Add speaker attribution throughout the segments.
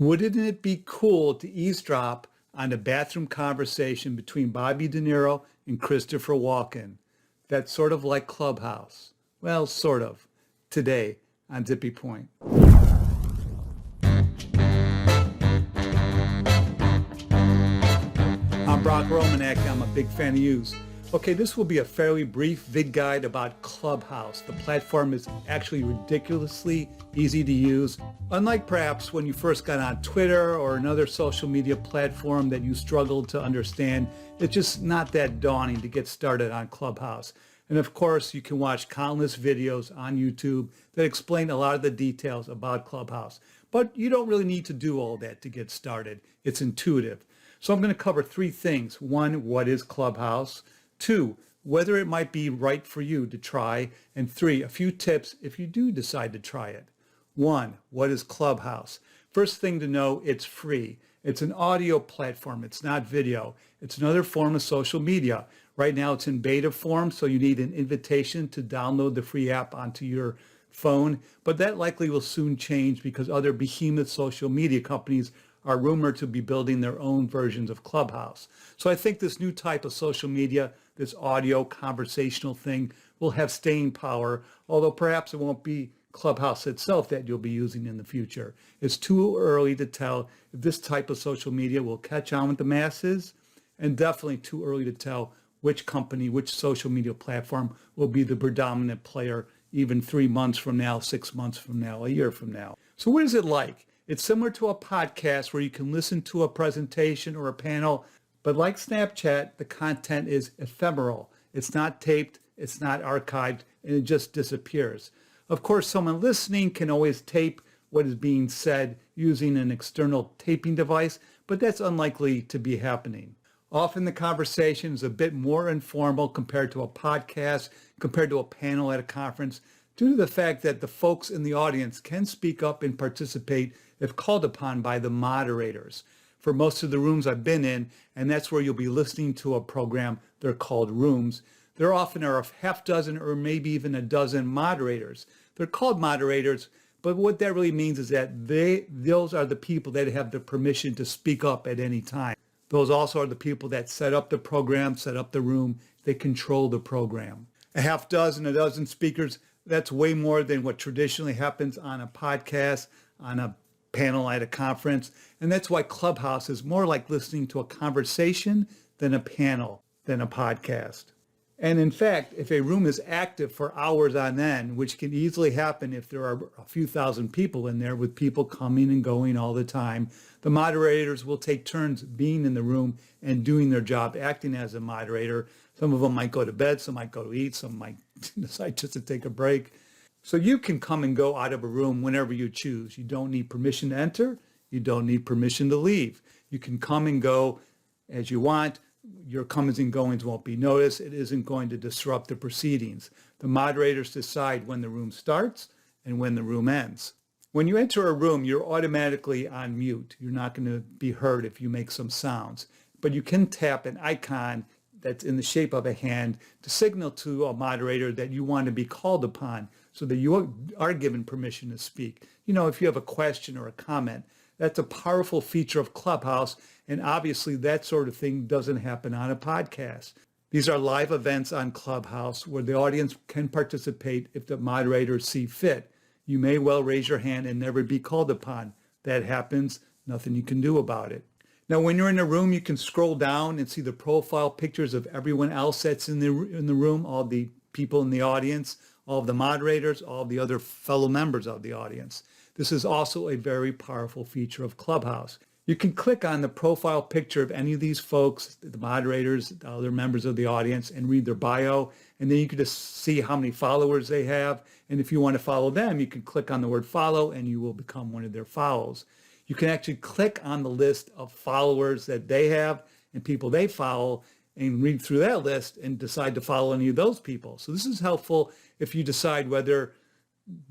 Speaker 1: Wouldn't it be cool to eavesdrop on a bathroom conversation between Bobby DeNiro and Christopher Walken? That's sort of like Clubhouse. Well, sort of. Today on Zippy Point. I'm Brock Romanek. I'm a big fan of yous. Okay, this will be a fairly brief vid guide about Clubhouse. The platform is actually ridiculously easy to use. Unlike perhaps when you first got on Twitter or another social media platform that you struggled to understand, it's just not that daunting to get started on Clubhouse. And of course, you can watch countless videos on YouTube that explain a lot of the details about Clubhouse. But you don't really need to do all that to get started. It's intuitive. So I'm going to cover three things. One, what is Clubhouse? Two, whether it might be right for you to try. And three, a few tips if you do decide to try it. One, what is Clubhouse? First thing to know, it's free. It's an audio platform. It's not video. It's another form of social media. Right now it's in beta form, so you need an invitation to download the free app onto your phone. But that likely will soon change because other behemoth social media companies are rumored to be building their own versions of Clubhouse. So I think this new type of social media, this audio conversational thing, will have staying power, although perhaps it won't be Clubhouse itself that you'll be using in the future. It's too early to tell if this type of social media will catch on with the masses, and definitely too early to tell which company, which social media platform will be the predominant player even 3 months from now, 6 months from now, a year from now. So what is it like? It's similar to a podcast where you can listen to a presentation or a panel, but like Snapchat, the content is ephemeral. It's not taped, it's not archived, and it just disappears. Of course, someone listening can always tape what is being said using an external taping device, but that's unlikely to be happening. Often the conversation is a bit more informal compared to a podcast, compared to a panel at a conference, due to the fact that the folks in the audience can speak up and participate if called upon by the moderators. For most of the rooms I've been in, and that's where you'll be listening to a program, they're called rooms, there often are a half dozen or maybe even a dozen moderators. They're called moderators, but what that really means is that those are the people that have the permission to speak up at any time. Those also are the people that set up the program, set up the room, they control the program. A half dozen, a dozen speakers, that's way more than what traditionally happens on a podcast, on a panel at a conference. And that's why Clubhouse is more like listening to a conversation than a panel, than a podcast. And in fact, if a room is active for hours on end, which can easily happen if there are a few thousand people in there with people coming and going all the time, the moderators will take turns being in the room and doing their job, acting as a moderator. Some of them might go to bed, some might go to eat, some might decide just to take a break. So you can come and go out of a room whenever you choose. You don't need permission to enter. You don't need permission to leave. You can come and go as you want. Your comings and goings won't be noticed. It isn't going to disrupt the proceedings. The moderators decide when the room starts and when the room ends. When you enter a room, you're automatically on mute. You're not going to be heard if you make some sounds, but you can tap an icon that's in the shape of a hand to signal to a moderator that you want to be called upon so that you are given permission to speak. You know, if you have a question or a comment, that's a powerful feature of Clubhouse, and obviously that sort of thing doesn't happen on a podcast. These are live events on Clubhouse where the audience can participate if the moderators see fit. You may well raise your hand and never be called upon. That happens, nothing you can do about it. Now, when you're in a room, you can scroll down and see the profile pictures of everyone else that's in the room, all the people in the audience, all of the moderators, all of the other fellow members of the audience. This is also a very powerful feature of Clubhouse. You can click on the profile picture of any of these folks, the moderators, the other members of the audience, and read their bio. And then you can just see how many followers they have. And if you want to follow them, you can click on the word follow and you will become one of their follows. You can actually click on the list of followers that they have and people they follow and read through that list and decide to follow any of those people. So this is helpful if you decide whether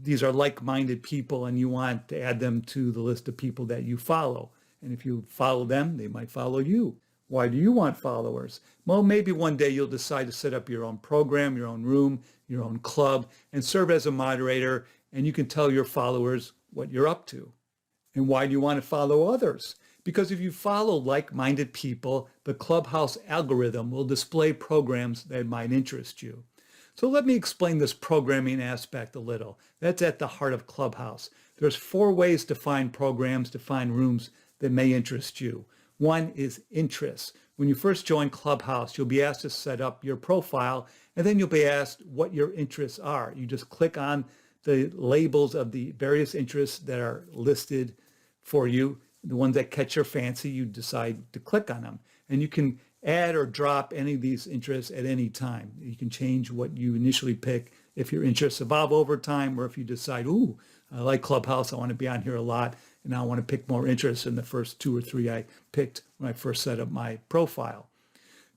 Speaker 1: these are like-minded people and you want to add them to the list of people that you follow. And if you follow them, they might follow you. Why do you want followers? Well, maybe one day you'll decide to set up your own program, your own room, your own club, and serve as a moderator, and you can tell your followers what you're up to. And why do you want to follow others? Because if you follow like-minded people, the Clubhouse algorithm will display programs that might interest you. So let me explain this programming aspect a little. That's at the heart of Clubhouse. There's 4 ways to find programs, to find rooms that may interest you. One is interests. When you first join Clubhouse, you'll be asked to set up your profile, and then you'll be asked what your interests are. You just click on the labels of the various interests that are listed for you. The ones that catch your fancy, you decide to click on them. And you can add or drop any of these interests at any time. You can change what you initially pick if your interests evolve over time, or if you decide, ooh, I like Clubhouse, I want to be on here a lot, and I want to pick more interests than the first 2 or 3 I picked when I first set up my profile.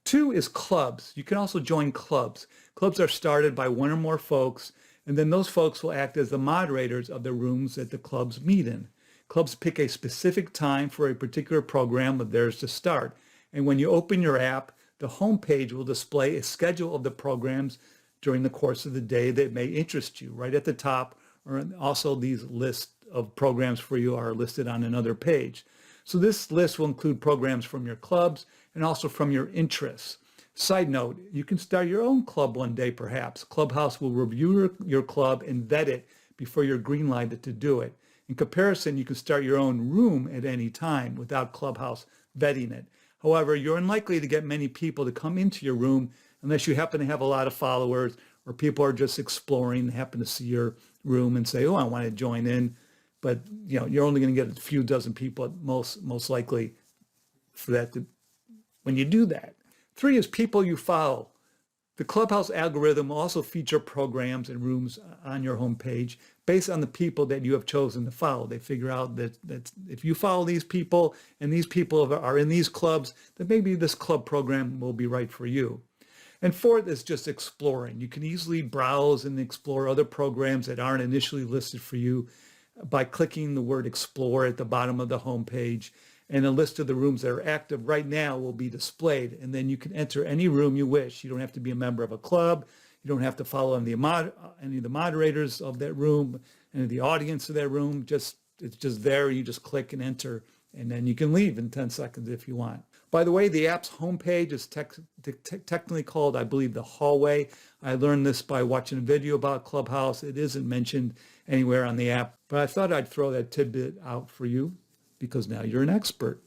Speaker 1: 2 is clubs. You can also join clubs. Clubs are started by 1 or more folks, and then those folks will act as the moderators of the rooms that the clubs meet in. Clubs pick a specific time for a particular program of theirs to start. And when you open your app, the home page will display a schedule of the programs during the course of the day that may interest you. Right at the top, or also these lists of programs for you are listed on another page. So this list will include programs from your clubs and also from your interests. Side note, you can start your own club one day perhaps. Clubhouse will review your club and vet it before you're green-lighted to do it. In comparison, you can start your own room at any time without Clubhouse vetting it. However, you're unlikely to get many people to come into your room unless you happen to have a lot of followers, or people are just exploring, happen to see your room and say, oh, I want to join in. But you're only going to get a few dozen people at most likely for that when you do that. 3 is people you follow. The Clubhouse algorithm will also feature programs and rooms on your homepage based on the people that you have chosen to follow. They figure out that if you follow these people and these people are in these clubs, then maybe this club program will be right for you. And 4th is just exploring. You can easily browse and explore other programs that aren't initially listed for you by clicking the word explore at the bottom of the homepage. And a list of the rooms that are active right now will be displayed. And then you can enter any room you wish. You don't have to be a member of a club. You don't have to follow any of the moderators of that room, any of the audience of that room. It's just there. You just click and enter, and then you can leave in 10 seconds if you want. By the way, the app's homepage is technically called, I believe, the hallway. I learned this by watching a video about Clubhouse. It isn't mentioned anywhere on the app, but I thought I'd throw that tidbit out for you, because now you're an expert.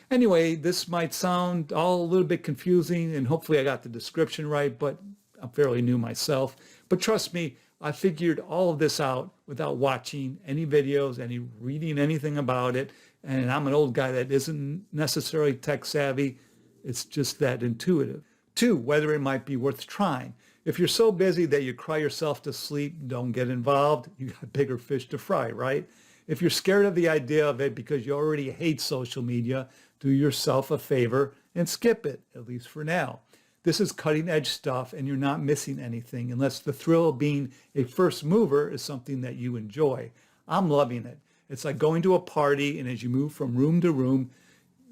Speaker 1: Anyway, this might sound all a little bit confusing, and hopefully I got the description right, but I'm fairly new myself. But trust me, I figured all of this out without watching any videos, any reading anything about it. And I'm an old guy that isn't necessarily tech savvy. It's just that intuitive. 2, whether it might be worth trying. If you're so busy that you cry yourself to sleep, don't get involved. You got bigger fish to fry, right? If you're scared of the idea of it because you already hate social media, do yourself a favor and skip it, at least for now. This is cutting edge stuff and you're not missing anything unless the thrill of being a first mover is something that you enjoy. I'm loving it. It's like going to a party, and as you move from room to room,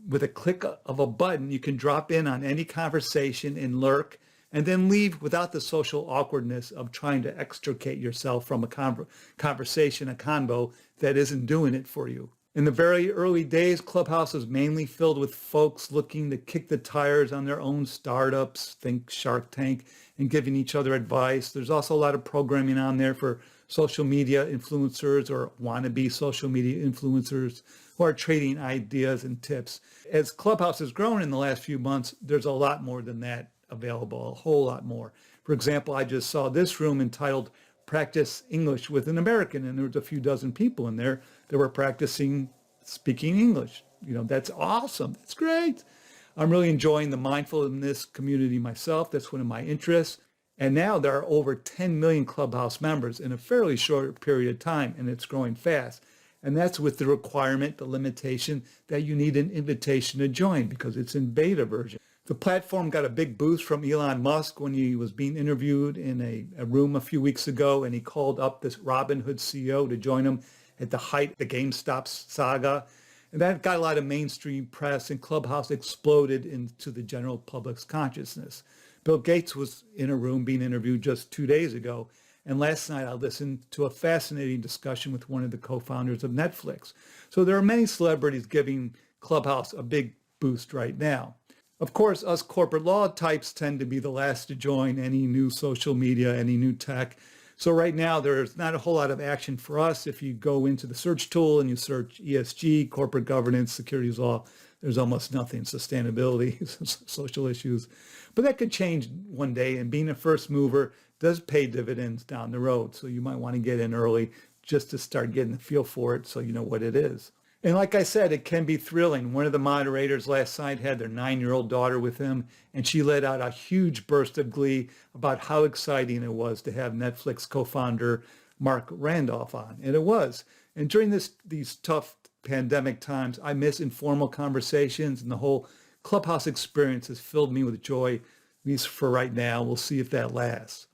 Speaker 1: with a click of a button, you can drop in on any conversation and lurk, and then leave without the social awkwardness of trying to extricate yourself from a conversation, a convo that isn't doing it for you. In the very early days, Clubhouse was mainly filled with folks looking to kick the tires on their own startups, think Shark Tank, and giving each other advice. There's also a lot of programming on there for social media influencers or wannabe social media influencers who are trading ideas and tips. As Clubhouse has grown in the last few months, there's a lot more than that available, a whole lot more. For example, I just saw this room entitled Practice English with an American, and there was a few dozen people in there that were practicing speaking English. That's awesome. That's great. I'm really enjoying the mindfulness community myself. That's one of my interests. And now there are over 10 million Clubhouse members in a fairly short period of time, and it's growing fast. And that's with the requirement, the limitation that you need an invitation to join because it's in beta version. The platform got a big boost from Elon Musk when he was being interviewed in a room a few weeks ago, and he called up this Robinhood CEO to join him at the height of the GameStop saga. And that got a lot of mainstream press, and Clubhouse exploded into the general public's consciousness. Bill Gates was in a room being interviewed just 2 days ago, And last night I listened to a fascinating discussion with one of the co-founders of Netflix. So there are many celebrities giving Clubhouse a big boost right now. Of course, us corporate law types tend to be the last to join any new social media, any new tech. So right now, there's not a whole lot of action for us. If you go into the search tool and you search ESG, corporate governance, securities law, there's almost nothing, sustainability, social issues. But that could change one day, and being a first mover does pay dividends down the road. So you might want to get in early just to start getting a feel for it so you know what it is. And like I said, it can be thrilling. One of the moderators last night had their 9-year-old daughter with him, and she let out a huge burst of glee about how exciting it was to have Netflix co-founder Mark Randolph on. And it was. And during these tough pandemic times, I miss informal conversations, and the whole Clubhouse experience has filled me with joy, at least for right now. We'll see if that lasts.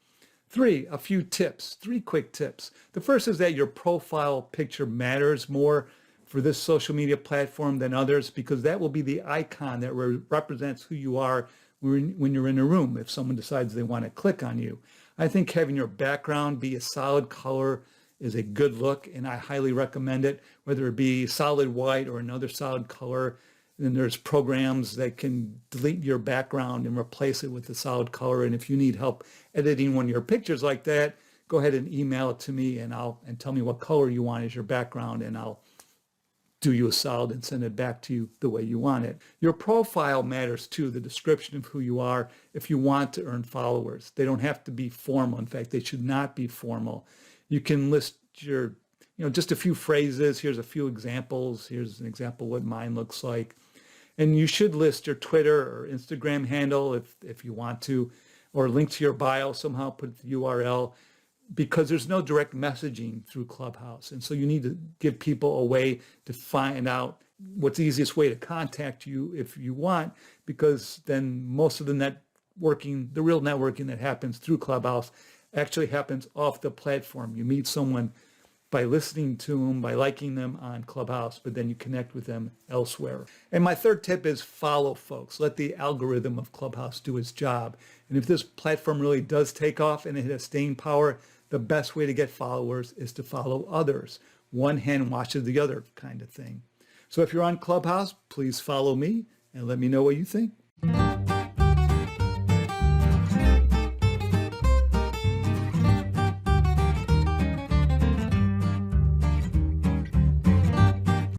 Speaker 1: 3, a few tips, 3 quick tips. The first is that your profile picture matters more for this social media platform than others, because that will be the icon that represents who you are when you're in a room, if someone decides they want to click on you. I think having your background be a solid color is a good look, and I highly recommend it, whether it be solid white or another solid color. Then there's programs that can delete your background and replace it with a solid color. And if you need help editing one of your pictures like that, go ahead and email it to me, and tell me what color you want as your background, and I'll do you a solid and send it back to you the way you want it. Your profile matters too, the description of who you are, if you want to earn followers. They don't have to be formal. In fact, they should not be formal. You can list your, just a few phrases. Here's a few examples. Here's an example of what mine looks like. And you should list your Twitter or Instagram handle if you want to, or link to your bio somehow, put the URL, because there's no direct messaging through Clubhouse. And so you need to give people a way to find out what's the easiest way to contact you if you want, because then most of the real networking that happens through Clubhouse actually happens off the platform. You meet someone by listening to them, by liking them on Clubhouse, but then you connect with them elsewhere. And my third tip is follow folks. Let the algorithm of Clubhouse do its job. And if this platform really does take off and it has staying power, the best way to get followers is to follow others. One hand washes the other kind of thing. So if you're on Clubhouse, please follow me and let me know what you think.